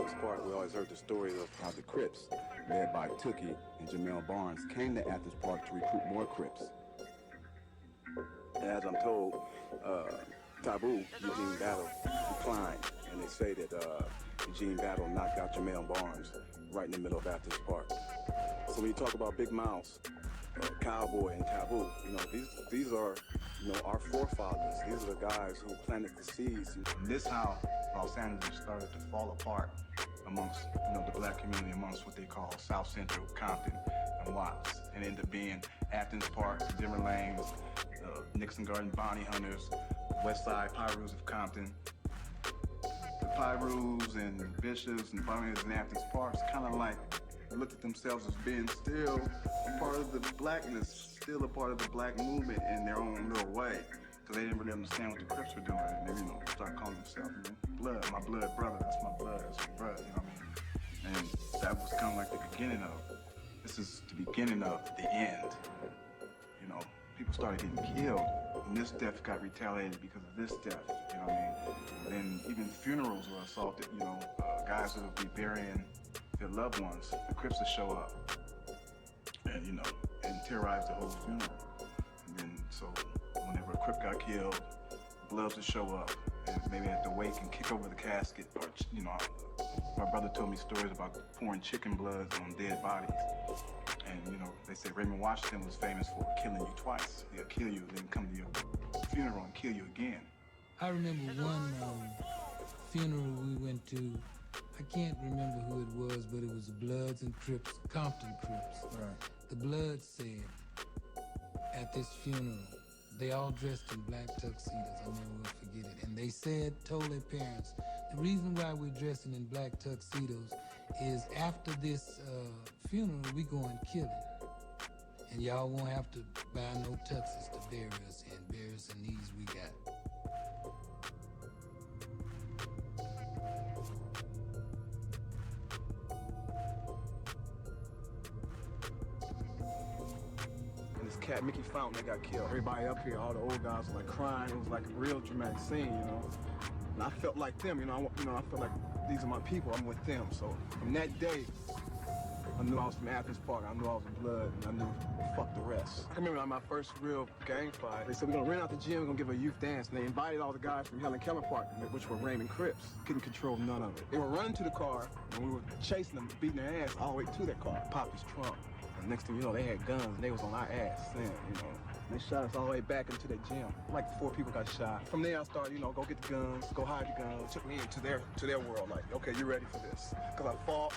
Athens Park, we always heard the story of how the Crips, led by Tookie and Jamel Barnes, came to Athens Park to recruit more Crips. And as I'm told, Taboo, Eugene Battle, declined, and they say that Eugene Battle knocked out Jamel Barnes right in the middle of Athens Park. So when you talk about Big Mouse, Cowboy, and Taboo, these are our forefathers. These are the guys who planted the seeds. And this is how Los Angeles started to fall apart amongst the black community, amongst what they call South Central, Compton, and Watts, and ended up being Athens Park, Dimmer Lanes, Nixon Garden Bounty Hunters, West Side Pirus of Compton. The Pirus and Bishops and Bounty Hunters in Athens Park kind of like looked at themselves as being still a part of the blackness, still a part of the black movement in their own little way, because they didn't really understand what the Crips were doing, and they started calling themselves blood, my blood brother, that's my blood, that's my brother, you know what I mean? And that was kind of like the beginning of, this is the beginning of the end. People started getting killed, and this death got retaliated because of this death, you know what I mean? Then even funerals were assaulted, guys would be burying their loved ones, the Crips would show up and and terrorize the whole funeral. And then so whenever a Crip got killed, Bloods would show up and maybe at the wake and kick over the casket, or my brother told me stories about pouring chicken blood on dead bodies. And they say Raymond Washington was famous for killing you twice. He'll kill you, then come to your funeral and kill you again. I remember one funeral we went to. I can't remember who it was, but it was the Bloods and Crips, Compton Crips. Right. The Bloods said at this funeral, they all dressed in black tuxedos. I never will forget it. And they told their parents, the reason why we're dressing in black tuxedos is after this funeral, we go and kill him. And y'all won't have to buy no tuxes to bury us in these we got. This cat, Mickey Fountain, that got killed. Everybody up here, all the old guys were like crying. It was like a real dramatic scene, And I felt like them, I felt like these are my people, I'm with them. So from that day, I knew I was from Athens Park, I knew I was in Blood, and I knew fuck the rest. I remember my first real gang fight, they said we're gonna rent out the gym, we're gonna give a youth dance, and they invited all the guys from Helen Keller Park, which were Raymond Crips. Couldn't control none of it. They were running to the car, and we were chasing them, beating their ass all the way to their car, popped his trunk. And next thing you know, they had guns, and they was on our ass then, They shot us all the way back into the gym. Like 4 people got shot. From there I started, go get the guns, go hide the guns. Took me into their world, like, okay, you ready for this? Because I fought,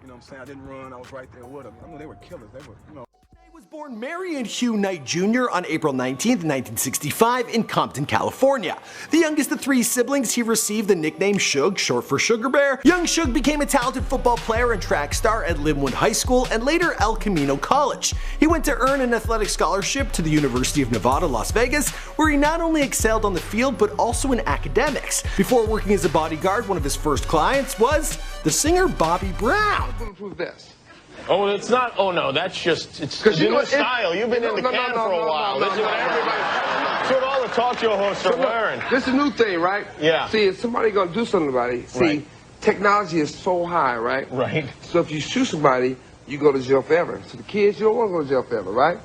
I didn't run, I was right there with them. I know they were killers, they were, was born Marion Hugh Knight Jr. on April 19, 1965 in Compton, California. The youngest of 3 siblings, he received the nickname Suge, short for Sugar Bear. Young Suge became a talented football player and track star at Linwood High School and later El Camino College. He went to earn an athletic scholarship to the University of Nevada, Las Vegas, where he not only excelled on the field but also in academics. Before working as a bodyguard, one of his first clients was the singer Bobby Brown. Who's this? Oh, it's not. Oh no, that's just it's the new style. You've been in the can for a while. This is what everybody. That's what all the talk show hosts are wearing. This is a new thing, right? Yeah. See, if somebody gonna do something about it, see, technology is so high, right? Right. So if you shoot somebody, you go to jail forever. So the kids, you don't want to go to jail forever, right?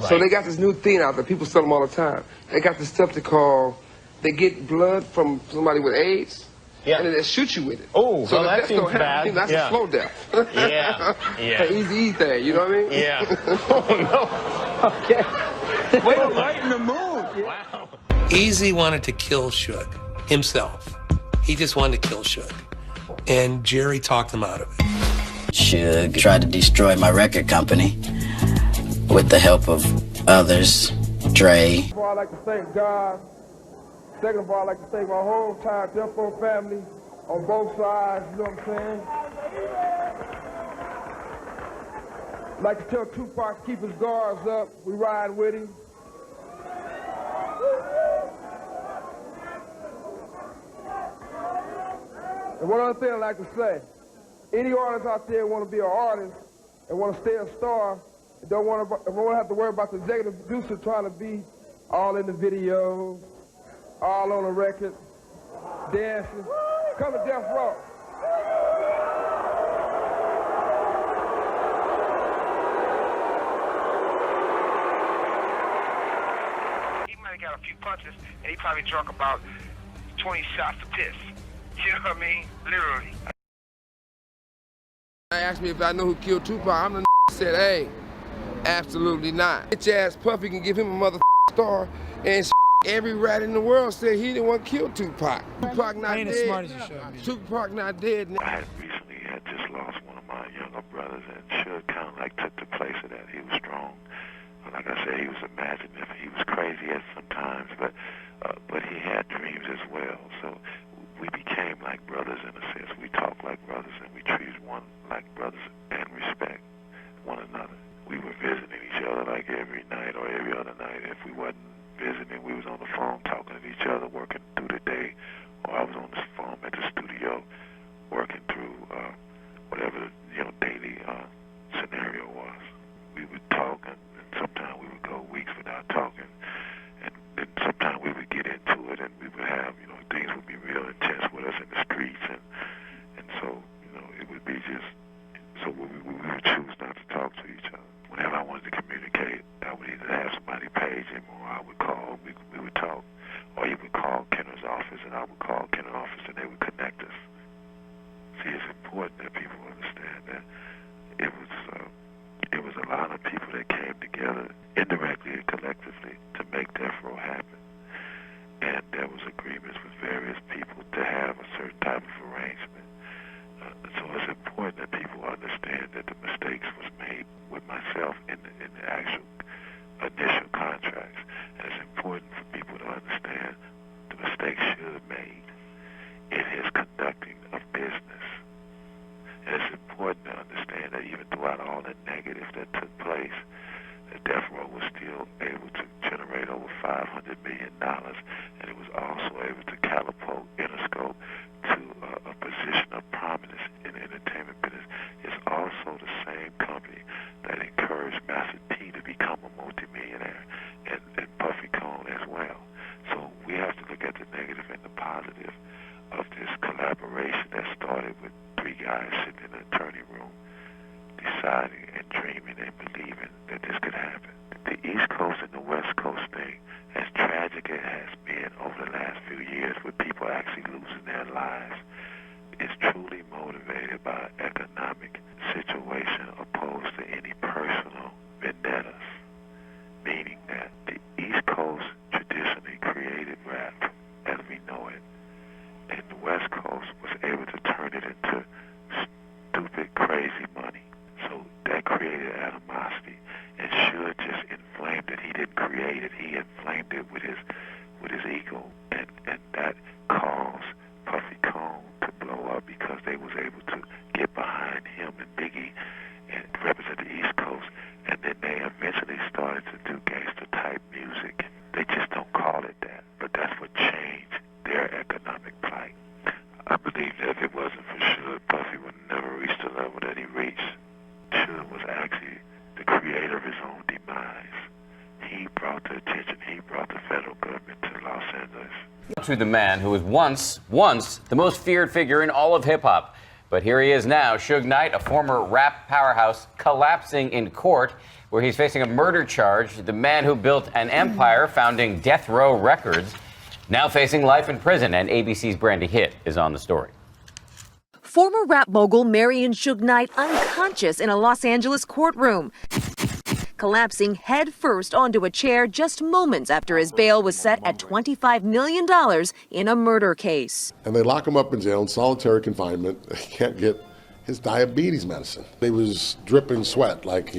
So they got this new thing out there. People sell them all the time. They got this stuff they get blood from somebody with AIDS. Yeah. And then they shoot you with it. Oh, so well, that seems bad. That's a slow death. Yeah. An easy thing, you know what I mean? Yeah. Oh, no. Okay. Wait, I'm right in the mood. Wow. Eyez wanted to kill Suge himself. He just wanted to kill Suge. And Jerry talked him out of it. Suge tried to destroy my record company with the help of others, Dre. First of all, I'd like to thank God. Second of all, I'd like to thank my whole entire Death Row family on both sides, you know what I'm saying? I'd like to tell Tupac to keep his guards up. We ride with him. And one other thing I'd like to say, any artists out there want to be an artist and want to stay a star, and don't want to have to worry about the executive producer trying to be all in the video, all on the record, dancing. Come to Death Row. punches, and he probably drunk about 20 shots of piss. You know what I mean? Literally. They asked me if I know who killed Tupac. I'm the said, hey, absolutely not. Bitch ass Puffy can give him a mother star, and every rat in the world said he didn't want to kill Tupac. Tupac not dead. Tupac not dead. I recently had just lost one of my younger brothers, and Suge kind of like took the place of that. He was strong. Like I said, he was imaginative. He was crazy at sometimes, but he had dreams as well. So we became like brothers in a sense. We talked like brothers, and we treated one like brothers and respect one another. We were visiting each other like every night or every other night. If we wasn't visiting, we was on the phone talking to each other, working through the day, or I was on the phone at the studio working through whatever the daily scenario was. We would talk, and sometimes we would go weeks without talking, and then sometimes we would get into it, and we would have things would be real intense with us in the streets, and so it would be just so we would choose not to talk to each other. Whenever I wanted to communicate, I would either have somebody page him, or I would call. We would talk, or he would call Kenner's office, and I would call Kenner's office, and they would connect us. See, it's important that people understand that it was a lot of people that came together indirectly and collectively to make Death Row happen, and there was agreements with various people to have a certain type of arrangement. So it's important that people understand that the mistakes was made with myself in the actual initial contracts. And it's important for people to understand the mistakes Suge made in his conducting of business. And it's important to understand that even throughout all the negatives that took place, that Death Row was still able to generate over $500 million, and it was also able to catapult Interscope to a position of prominence in the entertainment business. It's also the same company that encouraged Master P to become a multimillionaire, and Puffy Cone as well. So we have to look at the negative and the positive of this collaboration that started with three guys sitting in an attorney room deciding and dreaming and believing that this could happen. The East Coast and the West Coast thing, as tragic as it has been over the last few years with people actually losing their lives, is truly motivated by an economic situation opposed to any personal vendettas, meaning that the East Coast traditionally created rap as we know it, and the West Coast was able to turn it into stupid, crazy money. So that created animosity, and Suge just inflamed it. He didn't create it; he inflamed it with his ego, and that caused Puffy Cone to blow up because they was able to get behind him and Biggie and represent the East Coast, and then they eventually started to do gangster type music. They just don't call it that, but that's what changed their economic plight. I believe that if it wasn't for Suge, Puffy would never reach the level that he reached. Suge was actually the creator of his own demise. He brought the attention, he brought the federal government to Los Angeles. To the man who was once the most feared figure in all of hip-hop. But here he is now, Suge Knight, a former rap powerhouse, collapsing in court, where he's facing a murder charge. The man who built an empire, founding Death Row Records, now facing life in prison, and ABC's Brandy Hitt is on the story. Former rap mogul Marion Suge Knight unconscious in a Los Angeles courtroom, collapsing head first onto a chair just moments after his bail was set at $25 million in a murder case. And they lock him up in jail in solitary confinement. He can't get his diabetes medicine. He was dripping sweat like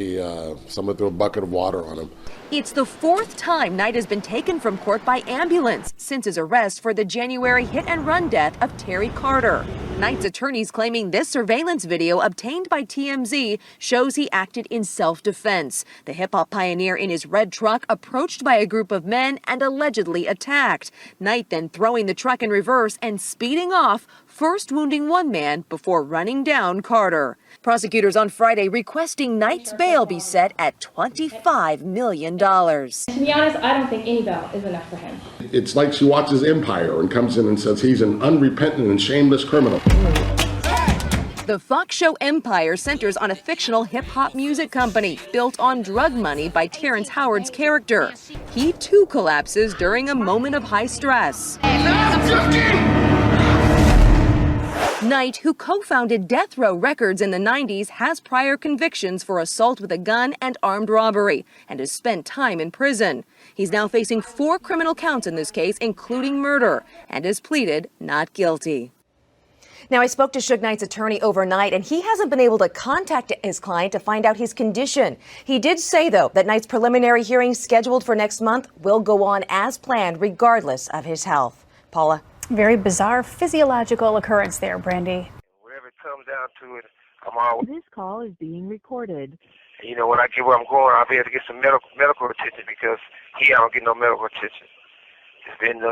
someone threw a bucket of water on him. It's the fourth time Knight has been taken from court by ambulance since his arrest for the January hit-and-run death of Terry Carter. Knight's attorneys claiming this surveillance video obtained by TMZ shows he acted in self-defense. The hip-hop pioneer in his red truck approached by a group of men and allegedly attacked. Knight then throwing the truck in reverse and speeding off, first wounding one man before running down Carter. Prosecutors on Friday requesting Knight's bail be set at $25 million. To be honest, I don't think any bail is enough for him. It's like she watches Empire and comes in and says he's an unrepentant and shameless criminal. The Fox show empire centers on a fictional hip-hop music company built on drug money by Terrence Howard's character. He too collapses during a moment of high stress. Knight, who co-founded Death Row Records in the 90s, has prior convictions for assault with a gun and armed robbery, and has spent time in prison. He's now facing 4 criminal counts in this case, including murder, and has pleaded not guilty. Now, I spoke to Suge Knight's attorney overnight, and he hasn't been able to contact his client to find out his condition. He did say, though, that Knight's preliminary hearing scheduled for next month will go on as planned, regardless of his health. Paula? Very bizarre physiological occurrence there, Brandy. Whenever it comes down to it, I'm always... This call is being recorded. You know, when I get where I'm going, I'll be able to get some medical attention because here I don't get no medical attention. It's been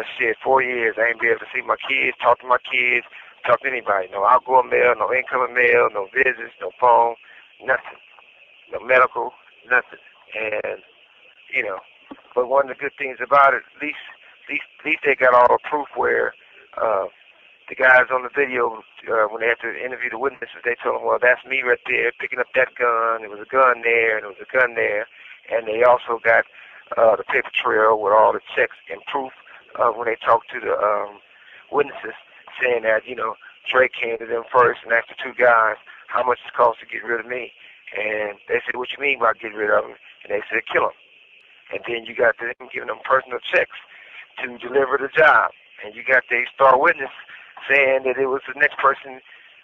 4 years. I ain't been able to see my kids, talk to my kids, talk to anybody. No outgoing mail, no incoming mail, no visits, no phone, nothing. No medical, nothing. And, you know, but one of the good things about it, at least they got all the proof where the guys on the video, when they had to interview the witnesses, they told them, well, that's me right there picking up that gun. There was a gun there, and there was a gun there. And they also got the paper trail with all the checks and proof when they talked to the witnesses, saying that, you know, Dre came to them first and asked the 2 guys how much it cost to get rid of me. And they said, what you mean by get rid of him? And they said, kill him. And then you got them giving them personal checks to deliver the job. And you got the star witness saying that it was the next person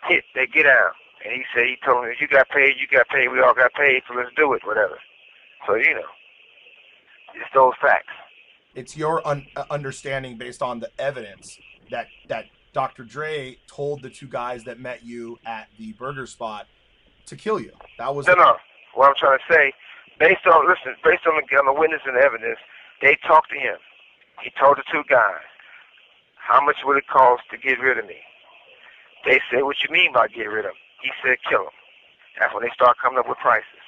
hit, they get out. And he said, he told him, if you got paid, we all got paid, so let's do it, whatever. So, you know, it's those facts. It's your understanding based on the evidence that Dr. Dre told the 2 guys that met you at the burger spot to kill you. That was... No. What I'm trying to say, based on the witness and the evidence, they talked to him. He told the 2 guys, how much would it cost to get rid of me? They said, what you mean by get rid of him? He said, kill him. That's when they start coming up with prices.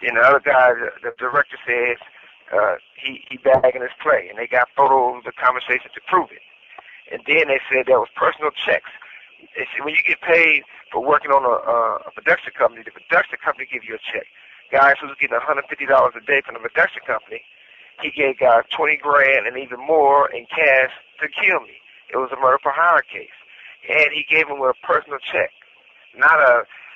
Then the other guy, the director says, he bagging his play, and they got photos of the conversation to prove it. And then they said there was personal checks. They said when you get paid for working on a production company, the production company give you a check. Guys who was getting $150 a day from the production company, he gave guys 20 grand and even more in cash to kill me. It was a murder for hire case. And he gave him a personal check, not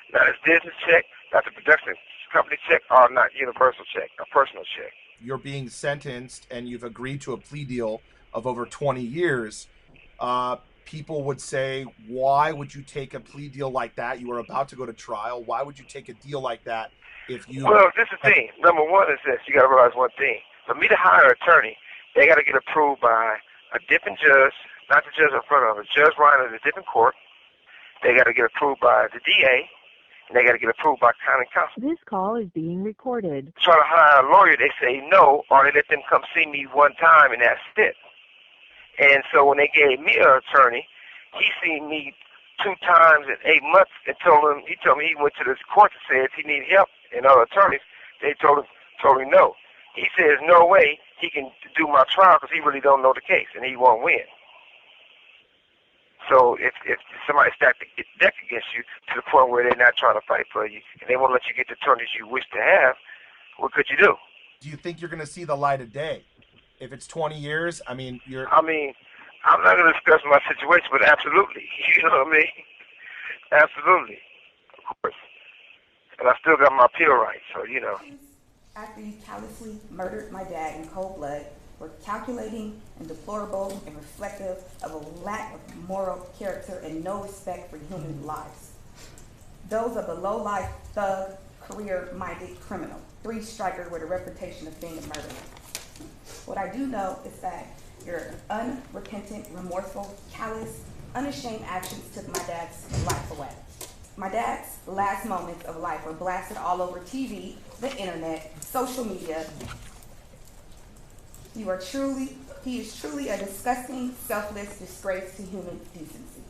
his business check, not the production company check, or not universal check, a personal check. You're being sentenced and you've agreed to a plea deal of over 20 years. People would say, why would you take a plea deal like that? You were about to go to trial. Why would you take a deal like that if you... Well, this is the thing. Number one is this. You got to realize one thing. For me to hire an attorney, they got to get approved by a different judge, not the judge in front of them. Judge Ryan is a different court. They got to get approved by the DA, and they got to get approved by county council. This call is being recorded. Try to hire a lawyer, they say no, or they let them come see me one time, and that's it. And so when they gave me an attorney, he seen me 2 times in 8 months and he told me he went to this court and said he needed help, and other attorneys, they told him no. He says no way he can do my trial because he really don't know the case and he won't win. So if somebody stacked the deck against you to the point where they're not trying to fight for you and they won't let you get the attorneys you wish to have, what could you do? Do you think you're going to see the light of day? If it's 20 years, I'm not going to discuss my situation, but absolutely. You know what I mean? Absolutely. Of course. And I still got my appeal rights, so, you know. After you callously murdered my dad in cold blood, were calculating and deplorable and reflective of a lack of moral character and no respect for human lives. Those are the low-life, thug, career-minded criminal, 3-striker with a reputation of being a murderer. What I do know is that your unrepentant, remorseful, callous, unashamed actions took my dad's life away. My dad's last moments of life were blasted all over TV, the internet, social media. He is truly a disgusting, selfless disgrace to human decency.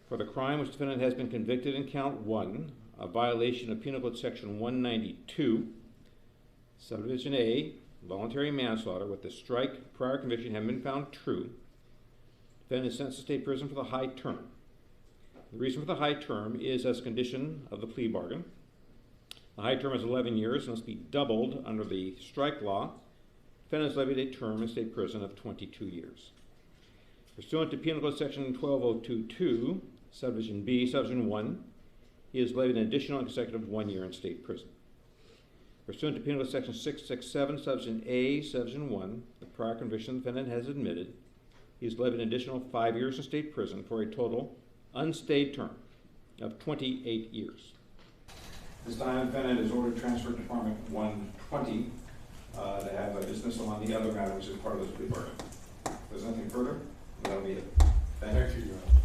For the crime which defendant has been convicted in count 1, a violation of Penal Code Section 192, Subdivision A, voluntary manslaughter with the strike prior conviction have been found true. Defendant is sentenced to state prison for the high term. The reason for the high term is as condition of the plea bargain. The high term is 11 years and must be doubled under the strike law. Defendant is levied a term in state prison of 22 years. Pursuant to Penal Code Section 12022, Subdivision B, Subdivision 1, he is levied an additional and consecutive 1 year in state prison. Pursuant to Penal Code Section 667, Subdivision A, Subdivision 1, the prior conviction the defendant has admitted, he is levied an additional 5 years in state prison for a total unstayed term of 28 years. This time, the defendant is ordered transferred to Department 120 to have a dismissal on the other matter, which is part of this plea bargain. If there's nothing further, that'll be it. Thank you, Your Honor.